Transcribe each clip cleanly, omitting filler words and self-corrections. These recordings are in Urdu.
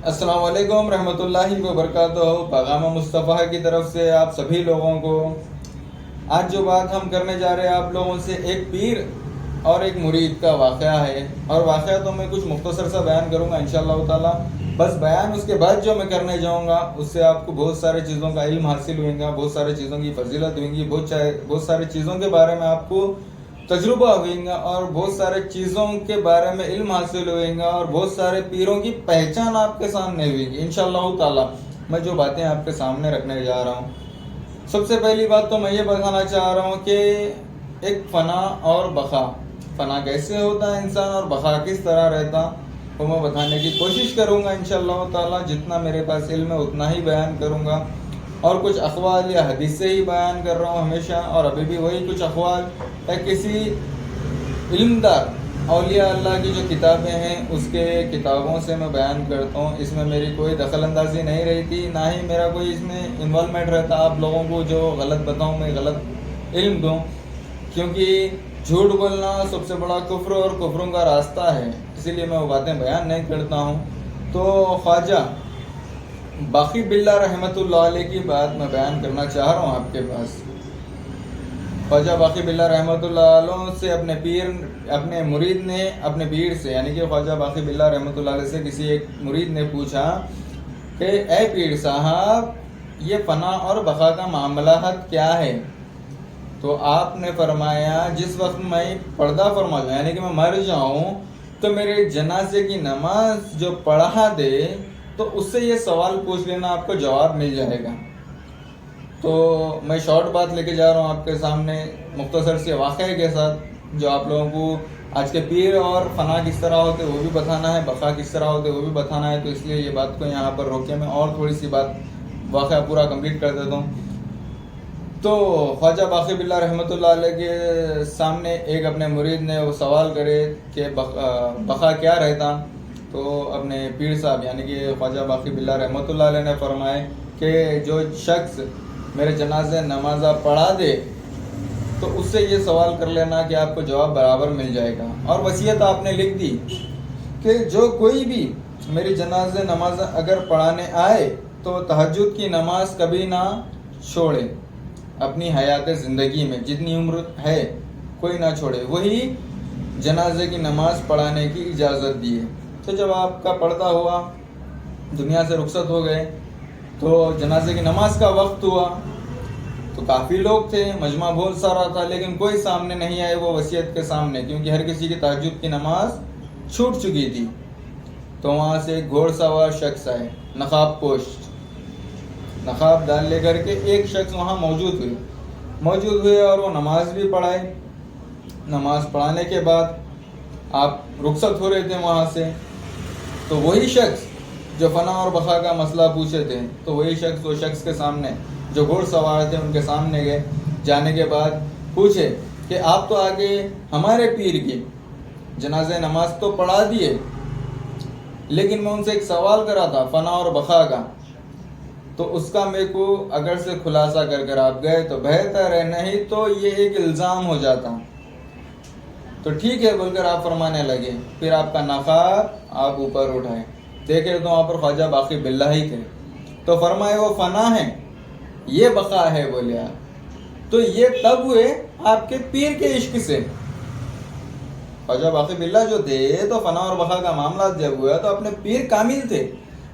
السلام علیکم رحمۃ اللہ وبرکاتہ۔ پیغام مصطفیٰ کی طرف سے آپ سبھی لوگوں کو آج جو بات ہم کرنے جا رہے ہیں آپ لوگوں سے ایک پیر اور ایک مرید کا واقعہ ہے، اور واقعہ تو میں کچھ مختصر سا بیان کروں گا انشاءاللہ تعالی۔ بس بیان اس کے بعد جو میں کرنے جاؤں گا اس سے آپ کو بہت سارے چیزوں کا علم حاصل ہوئے گا، بہت سارے چیزوں کی فضیلت ہوئیں گی، بہت ساری چیزوں کے بارے میں آپ کو تجربہ ہوئیں گا، اور بہت سارے چیزوں کے بارے میں علم حاصل ہوئیں گا، اور بہت سارے پیروں کی پہچان آپ کے سامنے ہوئے گی انشاءاللہ تعالی۔ میں جو باتیں آپ کے سامنے رکھنے جا رہا ہوں، سب سے پہلی بات تو میں یہ بتانا چاہ رہا ہوں کہ ایک فنا اور بقا، فنا کیسے ہوتا ہے انسان اور بقا کس طرح رہتا، وہ میں بتانے کی کوشش کروں گا انشاءاللہ تعالی۔ جتنا میرے پاس علم ہے اتنا ہی بیان کروں گا، اور کچھ اقوال یا حدیث سے ہی بیان کر رہا ہوں ہمیشہ، اور ابھی بھی وہی کچھ اقوال یا کسی علمدار اولیاء اللہ کی جو کتابیں ہیں اس کے کتابوں سے میں بیان کرتا ہوں۔ اس میں میری کوئی دخل اندازی نہیں رہتی، نہ ہی میرا کوئی اس میں انوالومنٹ رہتا آپ لوگوں کو جو غلط بتاؤں میں غلط علم دوں، کیونکہ جھوٹ بولنا سب سے بڑا کفر اور کفروں کا راستہ ہے، اسی لیے میں وہ باتیں بیان نہیں کرتا ہوں۔ تو خواجہ باقی باللہ رحمۃ اللہ علیہ کی بات میں بیان کرنا چاہ رہا ہوں آپ کے پاس۔ خواجہ باقی باللہ رحمۃ اللہ علیہ سے اپنے مرید نے اپنے پیر سے، یعنی کہ خواجہ باقی باللہ رحمۃ اللہ علیہ سے کسی ایک مرید نے پوچھا کہ اے پیر صاحب، یہ فنا اور بقا کا معاملہ کیا ہے؟ تو آپ نے فرمایا جس وقت میں پردہ فرما جاؤں، یعنی کہ میں مر جاؤں، تو میرے جنازے کی نماز جو پڑھا دے تو اس سے یہ سوال پوچھ لینا، آپ کو جواب مل جائے گا۔ تو میں شارٹ بات لے کے جا رہا ہوں آپ کے سامنے مختصر سے واقعے کے ساتھ، جو آپ لوگوں کو آج کے پیر اور فنا کس طرح ہوتے وہ بھی بتانا ہے، بقا کس طرح ہوتے وہ بھی بتانا ہے، تو اس لیے یہ بات کو یہاں پر روکے میں اور تھوڑی سی بات واقعہ پورا کمپلیٹ کر دیتا ہوں۔ تو خواجہ باقی باللہ رحمۃ اللہ علیہ کے سامنے ایک اپنے مرید نے وہ سوال کرے کہ بقا کیا رہتا، تو اپنے پیر صاحب یعنی کہ خواجہ باقی باللہ رحمۃ اللہ علیہ نے فرمائے کہ جو شخص میرے جنازے نمازہ پڑھا دے تو اس سے یہ سوال کر لینا کہ آپ کو جواب برابر مل جائے گا۔ اور وصیت آپ نے لکھ دی کہ جو کوئی بھی میری جنازے نماز اگر پڑھانے آئے تو تہجد کی نماز کبھی نہ چھوڑے، اپنی حیات زندگی میں جتنی عمر ہے کوئی نہ چھوڑے، وہی جنازے کی نماز پڑھانے کی اجازت دیے۔ تو جب آپ کا پردہ ہوا، دنیا سے رخصت ہو گئے، تو جنازے کی نماز کا وقت ہوا، تو کافی لوگ تھے، مجمع بہت سارا تھا، لیکن کوئی سامنے نہیں آئے وہ وصیت کے سامنے، کیونکہ ہر کسی کی تہجد کی نماز چھوٹ چکی تھی۔ تو وہاں سے ایک گھوڑ سوار شخص آئے، نقاب پوش، نقاب ڈال لے کر کے ایک شخص وہاں موجود ہوئے اور وہ نماز بھی پڑھائے۔ نماز پڑھانے کے بعد آپ رخصت ہو رہے تھے وہاں سے، تو وہی شخص جو فنا اور بقا کا مسئلہ پوچھے تھے، تو وہی شخص وہ شخص کے سامنے جو گھوڑ سوار تھے ان کے سامنے گئے، جانے کے بعد پوچھے کہ آپ تو آگے ہمارے پیر کی جنازے نماز تو پڑھا دیے، لیکن میں ان سے ایک سوال کرا تھا فنا اور بقا کا، تو اس کا میرے کو اگر سے خلاصہ کر آپ گئے تو بہتر ہے، نہیں تو یہ ایک الزام ہو جاتا۔ تو ٹھیک ہے بول کر آپ فرمانے لگے۔ پھر آپ کا نقاب آپ اوپر اٹھائے، دیکھے تو وہاں پر خواجہ باقی باللہ ہی تھے، تو فرمائے وہ فنا ہے یہ بقا ہے، بولے آپ تو یہ تب ہوئے آپ کے پیر کے عشق سے۔ خواجہ باقی باللہ جو تھے تو فنا اور بقا کا معاملات جب ہوا تو اپنے پیر کامل تھے،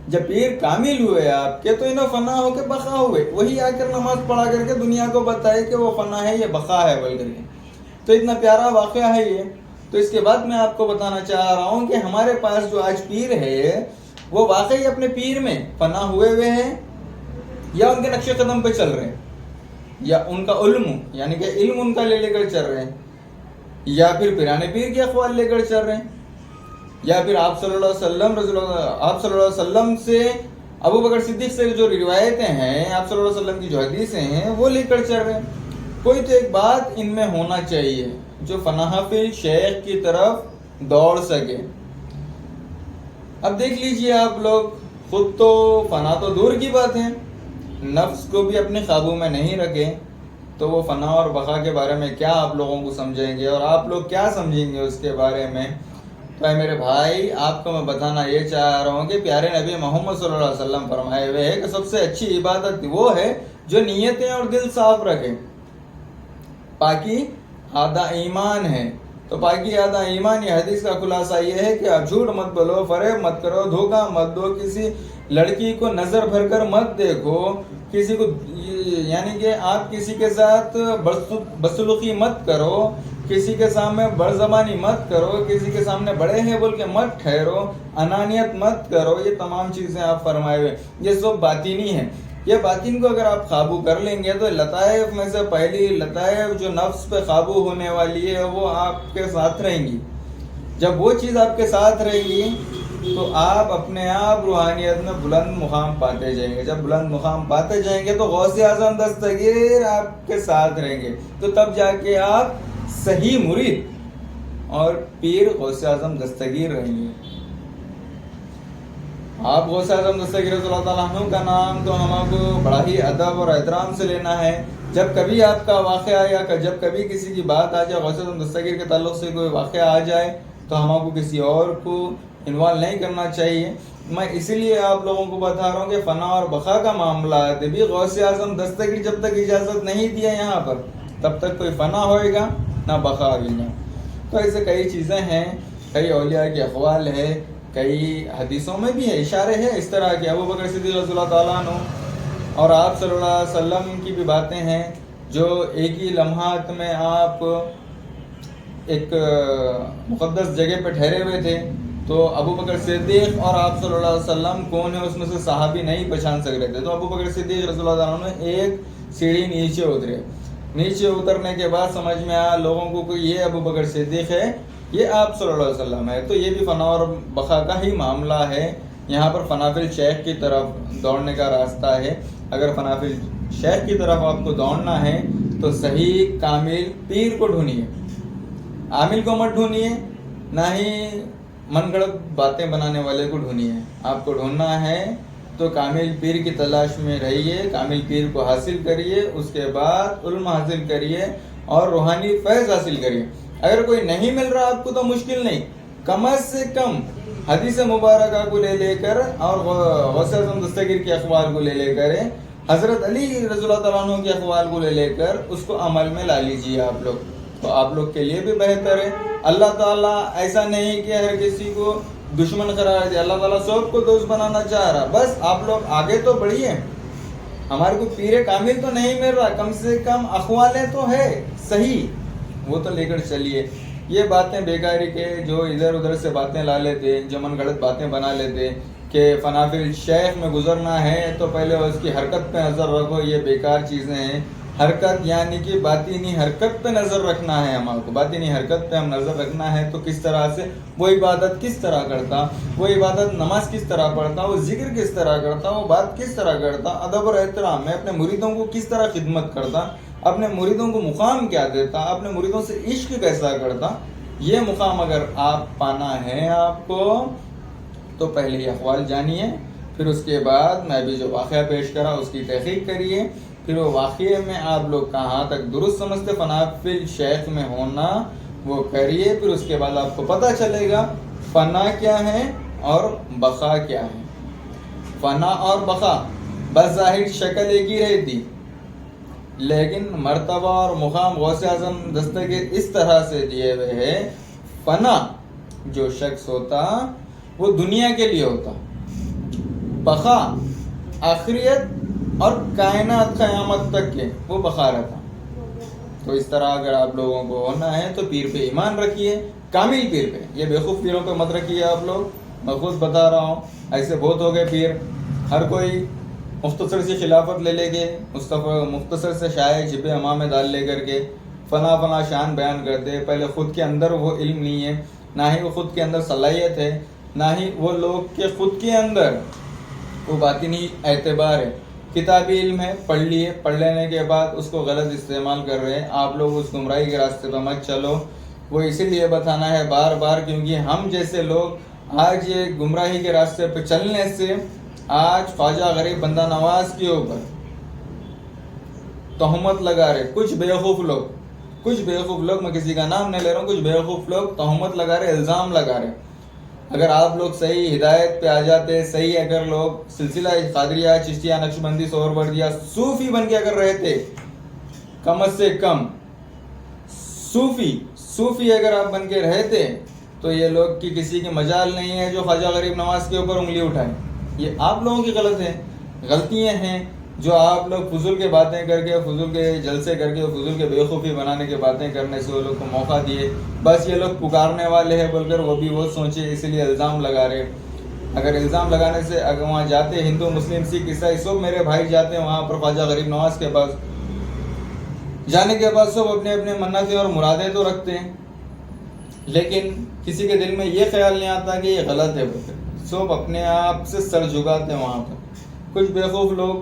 جب پیر کامل ہوئے آپ کے تو انہوں فنا ہو کے بقا ہوئے، وہی آ کر نماز پڑھا کر کے دنیا کو بتائے کہ وہ فنا ہے یہ بقا ہے بول کر کے۔ تو اتنا پیارا واقعہ ہے یہ۔ تو اس کے بعد میں آپ کو بتانا چاہ رہا ہوں کہ ہمارے پاس جو آج پیر ہے وہ واقعی اپنے پیر میں فنا ہوئے ہیں، یا ان کے نقش قدم پہ چل رہے ہیں، یا ان کا علم یعنی کہ علم ان کا لے کر چل رہے ہیں، یا پھر پیرانے پیر کے اقوال لے کر چل رہے ہیں، یا پھر آپ صلی اللہ علیہ وسلم سے ابو بکر صدیق سے جو روایتیں ہیں، آپ صلی اللہ علیہ وسلم کی جو حدیثیں ہیں وہ لے کر چل رہے ہیں۔ کوئی تو ایک بات ان میں ہونا چاہیے جو فنا فی شیخ کی طرف دوڑ سکے۔ اب دیکھ لیجئے آپ لوگ، خود تو فنا تو دور کی بات ہے، نفس کو بھی اپنے قابو میں نہیں رکھے تو وہ فنا اور بقا کے بارے میں کیا آپ لوگوں کو سمجھیں گے، اور آپ لوگ کیا سمجھیں گے اس کے بارے میں۔ تو اے میرے بھائی آپ کو میں بتانا یہ چاہ رہا ہوں کہ پیارے نبی محمد صلی اللہ علیہ وسلم فرمائے ہوئے ہے کہ سب سے اچھی عبادت وہ ہے جو نیتیں اور دل صاف رکھے. پاکی آدھا ایمان ہے. تو پاکی آدھا ایمان، یہ حدیث کا خلاصہ یہ ہے کہ آپ جھوٹ مت بولو، فریب مت کرو، دھوکہ مت دو، کسی لڑکی کو نظر بھر کر مت دیکھو، کسی کو یعنی کہ آپ کسی کے ساتھ بدسلوکی مت کرو، کسی کے سامنے بڑ زبانی مت کرو، کسی کے سامنے بڑے ہیں بول کے مت ٹھہرو، انانیت مت کرو. یہ تمام چیزیں آپ فرمائے ہوئے، یہ سب باطنی ہیں. یہ باطن کو اگر آپ قابو کر لیں گے تو لطائف میں سے پہلی لطائف جو نفس پہ قابو ہونے والی ہے وہ آپ کے ساتھ رہیں گی. جب وہ چیز آپ کے ساتھ رہے گی تو آپ اپنے آپ روحانیت میں بلند مقام پاتے جائیں گے. جب بلند مقام پاتے جائیں گے تو غوث اعظم دستگیر آپ کے ساتھ رہیں گے، تو تب جا کے آپ صحیح مرید اور پیر غوث اعظم دستگیر رہیں گے. آپ غوث اعظم دستگیر رضی اللہ تعالیٰ عنہ کا نام تو ہم کو بڑا ہی ادب اور احترام سے لینا ہے. جب کبھی آپ کا واقعہ یا جب کبھی کسی کی بات آ جائے، غوث اعظم دستگیر کے تعلق سے کوئی واقعہ آ جائے تو ہم کو کسی اور کو انوالو نہیں کرنا چاہیے. میں اسی لیے آپ لوگوں کو بتا رہا ہوں کہ فنا اور بقا کا معاملہ ہے بھی غوث اعظم دستگیر جب تک اجازت نہیں دیا یہاں پر تب تک کوئی فنا ہوئے گا نہ بقا بھی نہ. تو ایسے کئی چیزیں ہیں، کئی اولیاء کے اقوال ہے، کئی حدیثوں میں بھی ہے، اشارے ہیں اس طرح کے. ابو بکر صدیق رضی اللہ تعالیٰ عنہ اور آپ صلی اللہ علیہ وسلم کی بھی باتیں ہیں جو ایک ہی لمحات میں آپ ایک مقدس جگہ پہ ٹھہرے ہوئے تھے. تو ابو بکر صدیق اور آپ صلی اللہ علیہ وسلم کون ہے اس میں سے صحابی نہیں پہچان سک رہے تھے. تو ابو بکر صدیق رضی اللہ عنہ نے ایک سیڑھی نیچے اترے. نیچے اترنے کے بعد سمجھ میں آیا لوگوں کو کہ یہ ابو بکر صدیق ہے، یہ آپ صلی اللہ علیہ وسلم ہے. تو یہ بھی فنا اور بقا کا ہی معاملہ ہے. یہاں پر فنافل شیخ کی طرف دوڑنے کا راستہ ہے. اگر فنافل شیخ کی طرف آپ کو دوڑنا ہے تو صحیح کامل پیر کو ڈھونڈیے، عامل کو مت ڈھونڈیے، نہ ہی من گھڑت باتیں بنانے والے کو ڈھونڈیے. آپ کو ڈھونڈنا ہے تو کامل پیر کی تلاش میں رہیے، کامل پیر کو حاصل کریے، اس کے بعد علم حاصل کریے اور روحانی فیض حاصل کریے. اگر کوئی نہیں مل رہا آپ کو تو مشکل نہیں، کم از کم حدیث مبارکہ کو لے کر اور غوث اعظم دستگیر کے اقوال کو لے کر، حضرت علی رضی اللہ تعالیٰ عنہ کے اقوال کو لے کر اس کو عمل میں لا لیجیے آپ لوگ، تو آپ لوگ کے لیے بھی بہتر ہے. اللہ تعالیٰ ایسا نہیں کہ ہر کسی کو دشمن قرار دے، اللہ تعالیٰ سب کو دوست بنانا چاہ رہا. بس آپ لوگ آگے تو بڑھیے. ہمارے کو پیر کامل تو نہیں مل رہا، کم سے کم اقوالیں تو ہے صحیح، وہ تو لے کر چلیے. یہ باتیں بیکاری کے جو ادھر ادھر سے باتیں لا لیتے، جو من گھڑت باتیں بنا لیتے کہ فنافل شیخ میں گزرنا ہے تو پہلے اس کی حرکت پہ نظر رکھو، یہ بیکار چیزیں ہیں. حرکت یعنی کہ باطنی حرکت پہ نظر رکھنا ہے. ہمارے کو باطنی حرکت پہ ہم نظر رکھنا ہے تو کس طرح سے وہ عبادت کس طرح کرتا، وہ عبادت نماز کس طرح پڑھتا، وہ ذکر کس طرح کرتا، وہ بات کس طرح کرتا، ادب اور احترام میں اپنے مریدوں کو کس طرح خدمت کرتا، اپنے مریدوں کو مقام کیا دیتا، اپنے مریدوں سے عشق کیسا کرتا. یہ مقام اگر آپ پانا ہے آپ کو تو پہلے یہ اقوال جانیے، پھر اس کے بعد میں بھی جو واقعہ پیش کرا اس کی تحقیق کریے، پھر وہ واقعے میں آپ لوگ کہاں تک درست سمجھتے فنافل شیخ میں ہونا وہ کریے. پھر اس کے بعد آپ کو پتہ چلے گا فنا کیا ہے اور بقا کیا ہے. فنا اور بقا بظاہر شکل ایک ہی رہتی، لیکن مرتبہ اور مقام غوث اعظم دستگیر اس طرح سے دیے ہوئے ہیں. فنا جو شخص ہوتا وہ دنیا کے لیے ہوتا، بقا آخریت اور کائنات قیامت تک کے وہ بقا رہتا. تو اس طرح اگر آپ لوگوں کو ہونا ہے تو پیر پہ ایمان رکھیے، کامل پیر پہ. یہ بیوقوف پیروں پہ مت رکھیے آپ لوگ. میں خود بتا رہا ہوں ایسے بہت ہو گئے پیر، ہر کوئی مختصر سی خلافت لے کے مختصر سے شائع جبے امامے دال لے کر کے فنا شان بیان کرتے. پہلے خود کے اندر وہ علم نہیں ہے، نہ ہی وہ خود کے اندر صلاحیت ہے، نہ ہی وہ لوگ کے خود کے اندر وہ باطنی اعتبار ہے. کتابی علم ہے، پڑھ لیے، پڑھ لینے کے بعد اس کو غلط استعمال کر رہے ہیں. آپ لوگ اس گمراہی کے راستے پہ مت چلو. وہ اسی لیے بتانا ہے بار بار کیونکہ ہم جیسے لوگ آج یہ گمراہی کے راستے پہ چلنے سے آج خواجہ غریب بندہ نواز کے اوپر تہمت لگا رہے کچھ بیوقوف لوگ، میں کسی کا نام نہیں لے رہا ہوں، کچھ بیوقوف لوگ تہمت لگا رہے، الزام لگا رہے. اگر آپ لوگ صحیح ہدایت پہ آ جاتے، صحیح اگر لوگ سلسلہ قادریہ، چشتیہ، نقشبندی، سہروردیہ صوفی بن کے اگر رہتے، کم سے کم صوفی اگر آپ بن کے رہتے تو یہ لوگ کی کسی کی مجال نہیں ہے جو خواجہ غریب نواز کے اوپر انگلی اٹھائیں. یہ آپ لوگوں کی غلطیاں ہیں جو آپ لوگ فضول کے باتیں کر کے، فضول کے جلسے کر کے، فضول کے بیوقوفی بنانے کے باتیں کرنے سے وہ لوگ کو موقع دیے. بس یہ لوگ پکارنے والے ہیں بول کر وہ بھی وہ سوچے، اسی لیے الزام لگا رہے. اگر الزام لگانے سے اگر وہاں جاتے، ہندو، مسلم، سکھ، عیسائی سب میرے بھائی جاتے ہیں وہاں پر خواجہ غریب نواز کے پاس، جانے کے بعد سب اپنے اپنے منتیں اور مرادیں تو رکھتے ہیں، لیکن کسی کے دل میں یہ خیال نہیں آتا کہ یہ غلط ہے. سب اپنے آپ سے سر جھکاتے ہیں وہاں پر. کچھ بیوقوف لوگ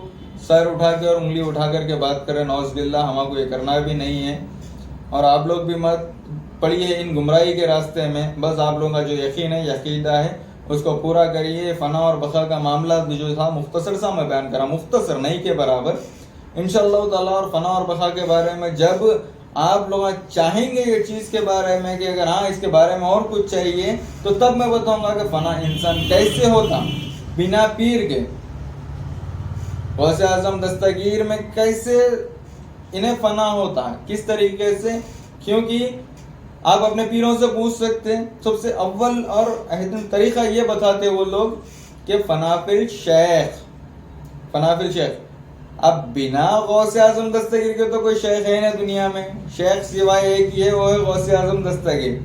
سر اٹھا کے اور انگلی اٹھا کر کے بات کریں، نعوذ باللہ، ہمارے کو یہ کرنا بھی نہیں ہے. اور آپ لوگ بھی مت پڑیے ان گمراہی کے راستے میں. بس آپ لوگوں کا جو یقین ہے، عقیدہ ہے، اس کو پورا کریے. فنا اور بقا کا معاملہ جو تھا مختصر سا میں بیان کرا، مختصر نہیں کے برابر، انشاءاللہ تعالیٰ. اور فنا اور بقا کے بارے میں جب آپ لوگ چاہیں گے یہ چیز کے بارے میں کہ اگر ہاں اس کے بارے میں اور کچھ چاہیے تو تب میں بتاؤں گا کہ فنا انسان کیسے ہوتا بنا پیر کے. غوث اعظم دستگیر میں کیسے انہیں فنا ہوتا ہے، کس طریقے سے؟ کیونکہ آپ اپنے پیروں سے پوچھ سکتے ہیں. سب سے اول اور اہم طریقہ یہ بتاتے وہ لوگ کہ فنا فی الشیخ. اب بنا غوث اعظم دستگیر کے تو کوئی شیخ ہے نہیں دنیا میں. شیخ سوائے ایک ہی ہے، وہ ہے غوث اعظم دستگیر.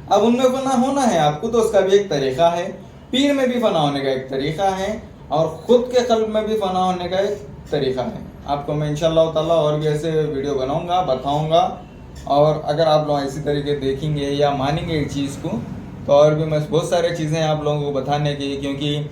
اب ان میں فنا ہونا ہے آپ کو تو اس کا بھی ایک طریقہ ہے. پیر میں بھی فنا ہونے کا ایک طریقہ ہے، اور خود کے قلب میں بھی فنا ہونے کا ایک طریقہ ہے. آپ کو میں انشاءاللہ تعالیٰ اور بھی ایسے ویڈیو بناؤں گا، بتاؤں گا. اور اگر آپ لوگ اسی طریقے دیکھیں گے یا مانیں گے اس چیز کو تو اور بھی میں بہت سارے چیزیں آپ لوگوں کو بتانے کی، کیونکہ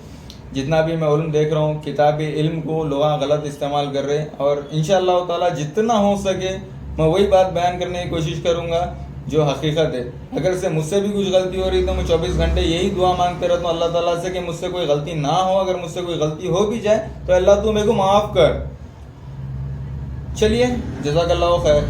جتنا بھی میں علم دیکھ رہا ہوں کتابی علم کو لوگ غلط استعمال کر رہے. اور انشاءاللہ تعالیٰ جتنا ہو سکے میں وہی بات بیان کرنے کی کوشش کروں گا جو حقیقت ہے. اگر سے مجھ سے بھی کچھ غلطی ہو رہی تو میں 24 گھنٹے یہی دعا مانگتے رہتا ہوں اللہ تعالیٰ سے کہ مجھ سے کوئی غلطی نہ ہو. اگر مجھ سے کوئی غلطی ہو بھی جائے تو اللہ تو میرے کو معاف کر. چلیے، جزاک اللہ خیر.